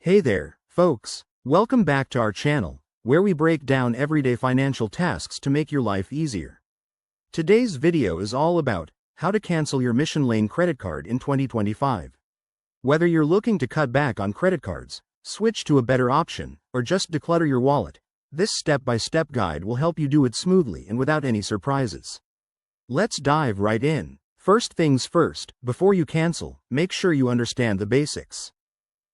Hey there, folks. Welcome back to our channel, where we break down everyday financial tasks to make your life easier. Today's video is all about how to cancel your Mission Lane credit card in 2025. Whether you're looking to cut back on credit cards, switch to a better option, or just declutter your wallet, this step-by-step guide will help you do it smoothly and without any surprises. Let's dive right in. First things first, before you cancel, make sure you understand the basics.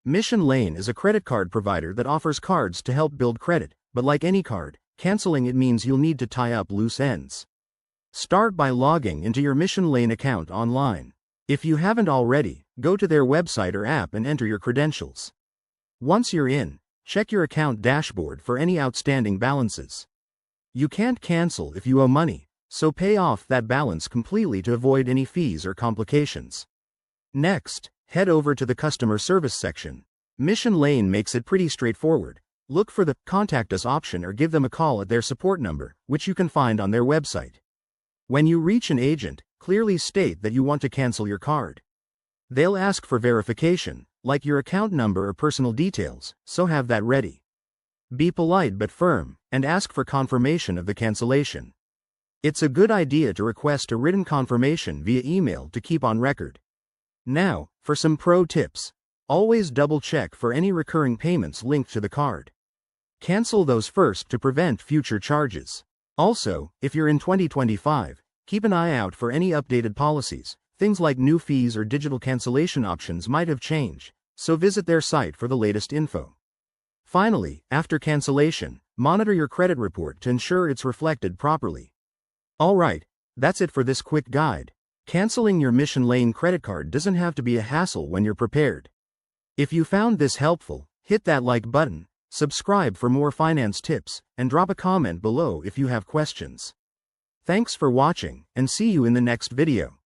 Mission Lane is a credit card provider that offers cards to help build credit, but like any card, canceling it means you'll need to tie up loose ends. Start by logging into your Mission Lane account online. If you haven't already, go to their website or app and enter your credentials. Once you're in, check your account dashboard for any outstanding balances. You can't cancel if you owe money, so pay off that balance completely to avoid any fees or complications. Next, head over to the customer service section. Mission Lane makes it pretty straightforward. Look for the Contact Us option or give them a call at their support number, which you can find on their website. When you reach an agent, clearly state that you want to cancel your card. They'll ask for verification, like your account number or personal details, so have that ready. Be polite but firm, and ask for confirmation of the cancellation. It's a good idea to request a written confirmation via email to keep on record. Now, for some pro tips. Always double-check for any recurring payments linked to the card. Cancel those first to prevent future charges. Also, if you're in 2025, keep an eye out for any updated policies. Things like new fees or digital cancellation options might have changed, so visit their site for the latest info. Finally, after cancellation, monitor your credit report to ensure it's reflected properly. Alright, that's it for this quick guide. Canceling your Mission Lane credit card doesn't have to be a hassle when you're prepared. If you found this helpful, hit that like button, subscribe for more finance tips, and drop a comment below if you have questions. Thanks for watching, and see you in the next video.